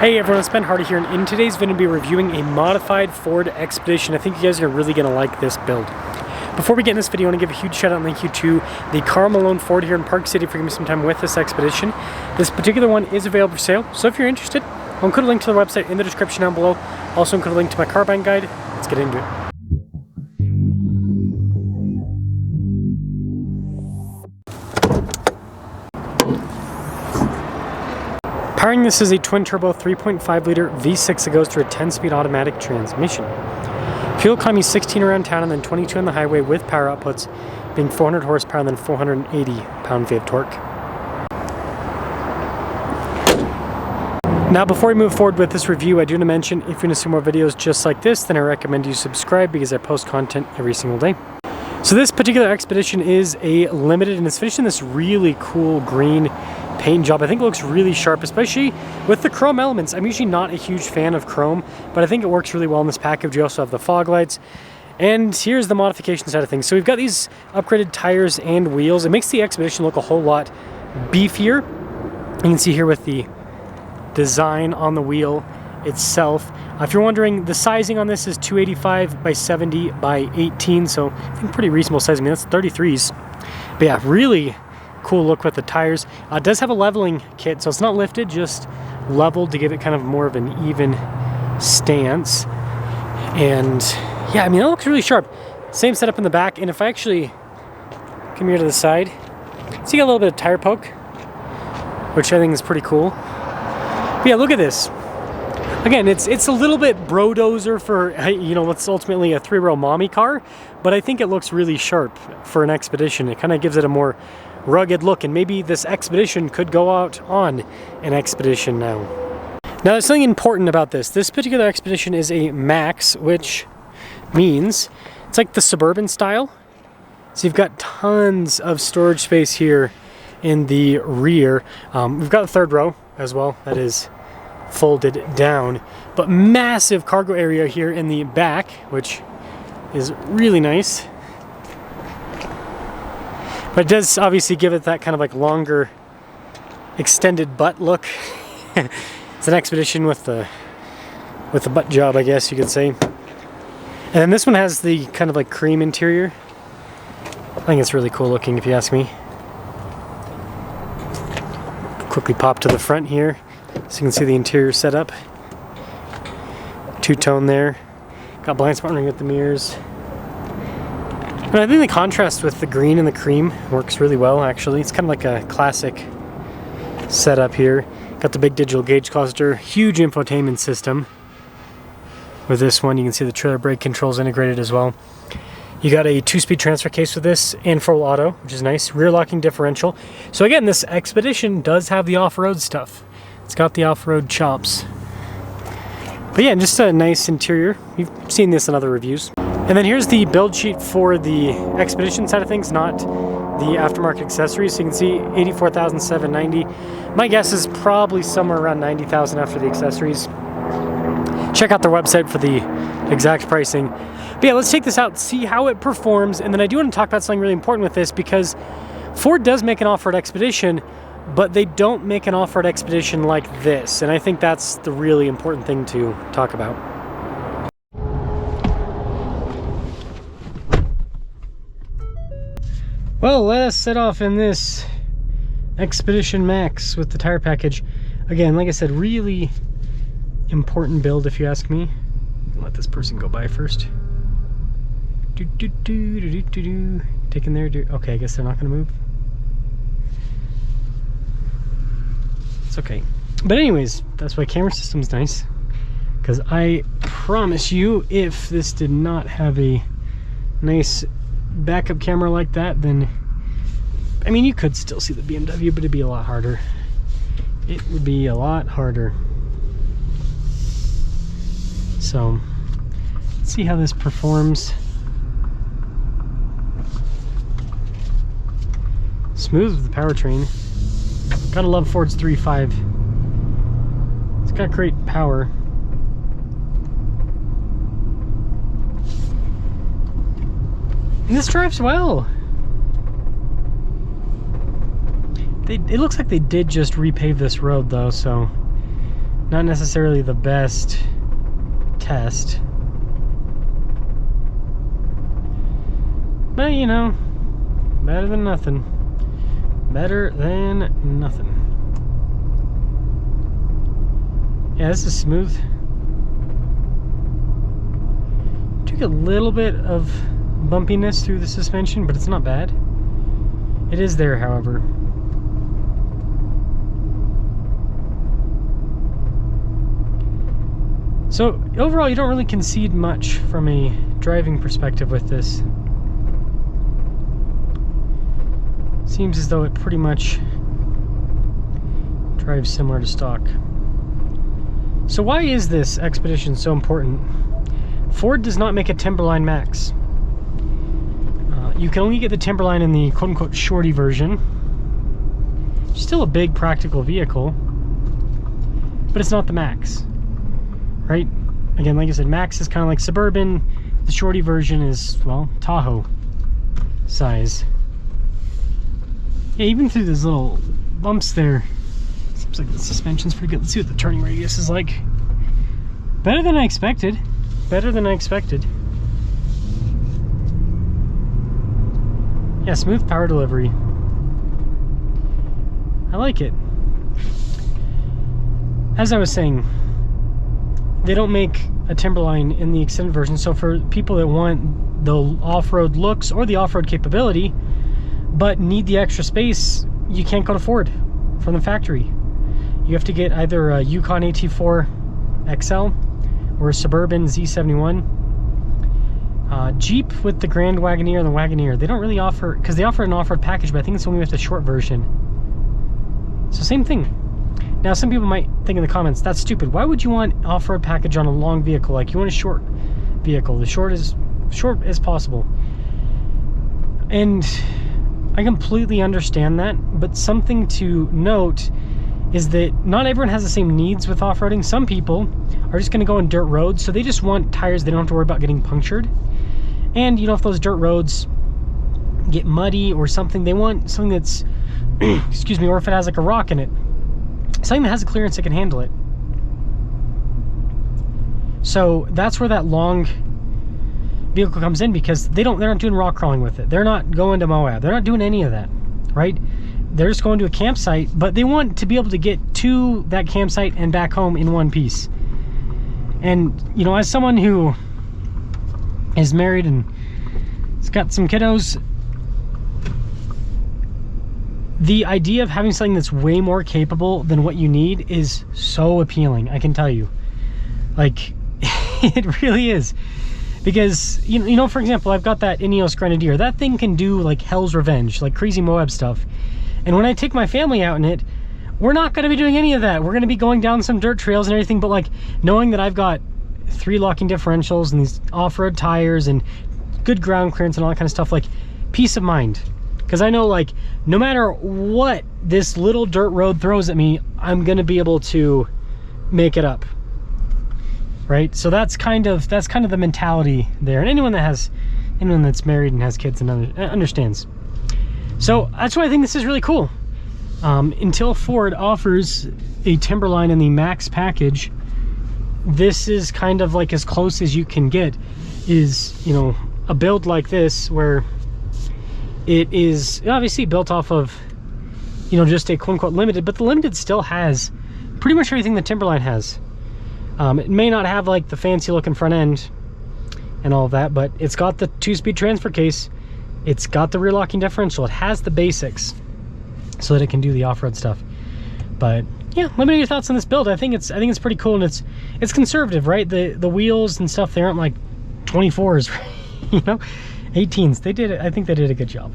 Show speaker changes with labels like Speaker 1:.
Speaker 1: Hey everyone, it's Ben Hardy here, and in today's video, I'm going to be reviewing a modified Ford Expedition. I think you guys are really going to like this build. Before we get in this video, I want to give a huge shout out and thank you to the Karl Malone Ford here in Park City for giving me some time with this Expedition. This particular one is available for sale, so if you're interested, I'll include a link to the website in the description down below. Also include a link to my car buying guide. Let's get into it. Powering this is a twin-turbo 3.5-liter V6 that goes through a 10-speed automatic transmission. Fuel economy 16 around town and then 22 on the highway with power outputs being 400 horsepower and then 480 pound-feet of torque. Now before we move forward with this review, I do want to mention if you want to see more videos just like this, then I recommend you subscribe because I post content every single day. So this particular Expedition is a limited and it's finished in this really cool green paint job. I think it looks really sharp, especially with the chrome elements. I'm usually not a huge fan of chrome, but I think it works really well in this package. You also have the fog lights. And here's the modification side of things. So we've got these upgraded tires and wheels. It makes the Expedition look a whole lot beefier. You can see here with the design on the wheel itself. If you're wondering, the sizing on this is 285 by 70 by 18, so I think pretty reasonable size. I mean, that's 33s. But yeah, really cool look with the tires. It does have a leveling kit, so it's not lifted, just leveled to give it kind of more of an even stance. And yeah, I mean, it looks really sharp. Same setup in the back, and if I actually come here to the side, so you got a little bit of tire poke, which I think is pretty cool. But yeah, look at this. Again, it's a little bit bro-dozer for, you know, what's ultimately a three-row mommy car, but I think it looks really sharp for an Expedition. It kind of gives it a more rugged look, and maybe this Expedition could go out on an Expedition now. Now, there's something important about this. This particular Expedition is a Max, which means it's like the Suburban style. So you've got tons of storage space here in the rear. We've got the third row as well. That is folded down, but massive cargo area here in the back, which is really nice. But it does obviously give it that kind of like longer extended butt look. It's an Expedition with the butt job, I guess you could say. And then this one has the kind of like cream interior. I think it's really cool looking if you ask me. Quickly pop to the front here so you can see the interior setup. Two-tone there. Got blind spot ring with the mirrors. And I think the contrast with the green and the cream works really well, actually. It's kind of like a classic setup here. Got the big digital gauge cluster, huge infotainment system. With this one, you can see the trailer brake controls integrated as well. You got a 2-speed transfer case with this and full auto, which is nice. Rear locking differential. So again, this Expedition does have the off-road stuff. It's got the off-road chops. But yeah, just a nice interior. You've seen this in other reviews. And then here's the build sheet for the Expedition side of things, not the aftermarket accessories. So you can see $84,790. My guess is probably somewhere around $90,000 after the accessories. Check out their website for the exact pricing. But yeah, let's take this out, see how it performs, and then I do want to talk about something really important with this, because Ford does make an off-road Expedition, but they don't make an off-road Expedition like this, and I think that's the really important thing to talk about. Well, let us set off in this Expedition Max with the tire package. Again, like I said, really important build if you ask me. Let this person go by first. Taking their okay, I guess they're not gonna move. It's okay. But anyways, that's why camera system's nice. Because I promise you, if this did not have a nice backup camera like that, then I mean, you could still see the BMW, but it'd be a lot harder. It would be a lot harder. So let's see how this performs. Smooth with the powertrain. Gotta love Ford's 3.5. It's got great power. And this drives well. It looks like they did just repave this road though, so not necessarily the best test. But, you know, better than nothing. Better than nothing. Yeah, this is smooth. Took a little bit of bumpiness through the suspension, but it's not bad. It is there, however. So overall, you don't really concede much from a driving perspective with this. Seems as though it pretty much drives similar to stock. So why is this Expedition so important? Ford does not make a Timberline Max. You can only get the Timberline in the quote-unquote shorty version. Still a big practical vehicle, but it's not the Max, right? Again, like I said, Max is kind of like Suburban. The shorty version is, well, Tahoe size. Yeah, even through those little bumps there, seems like the suspension's pretty good. Let's see what the turning radius is like. Better than I expected. Better than I expected. Yeah, smooth power delivery. I like it. As I was saying, they don't make a Timberline in the extended version, so for people that want the off-road looks or the off-road capability but need the extra space, you can't go to Ford from the factory. You have to get either a Yukon AT4 XL or a Suburban Z71. Jeep with the Grand Wagoneer and the Wagoneer, they don't really offer, because they offer an off-road package, but I think it's only with the short version. So same thing. Now some people might think in the comments, that's stupid. Why would you want off-road package on a long vehicle? Like, you want a short vehicle, the short as possible. And I completely understand that, but something to note is that not everyone has the same needs with off-roading. Some people are just going to go on dirt roads, so they just want tires they don't have to worry about getting punctured. And, you know, if those dirt roads get muddy or something, they want something that's, excuse me, or if it has like a rock in it, something that has a clearance that can handle it. So that's where that long vehicle comes in, because they're not doing rock crawling with it. They're not going to Moab. They're not doing any of that, right? They're just going to a campsite, but they want to be able to get to that campsite and back home in one piece. And, you know, as someone who is married and has got some kiddos, the idea of having something that's way more capable than what you need is so appealing, I can tell you. Like, it really is. Because, you know, for example, I've got that Ineos Grenadier. That thing can do, like, Hell's Revenge, like crazy Moab stuff. And when I take my family out in it, we're not going to be doing any of that. We're going to be going down some dirt trails and everything, but, like, knowing that I've got 3 locking differentials and these off-road tires and good ground clearance and all that kind of stuff, like, peace of mind. Because I know, like, no matter what this little dirt road throws at me, I'm going to be able to make it up. Right? So that's kind of the mentality there. And anyone that's married and has kids and understands. So that's why I think this is really cool. Until Ford offers a Timberline in the Max package, this is kind of like as close as you can get, is, you know, a build like this where it is obviously built off of, you know, just a quote-unquote limited, but the limited still has pretty much everything the Timberline has. It may not have like the fancy looking front end and all of that, but it's got the 2-speed transfer case, it's got the rear locking differential, it has the basics so that it can do the off-road stuff. But yeah, let me know your thoughts on this build. I think it's pretty cool, and it's conservative, right? The wheels and stuff, they aren't like 24s, you know, 18s. I think they did a good job.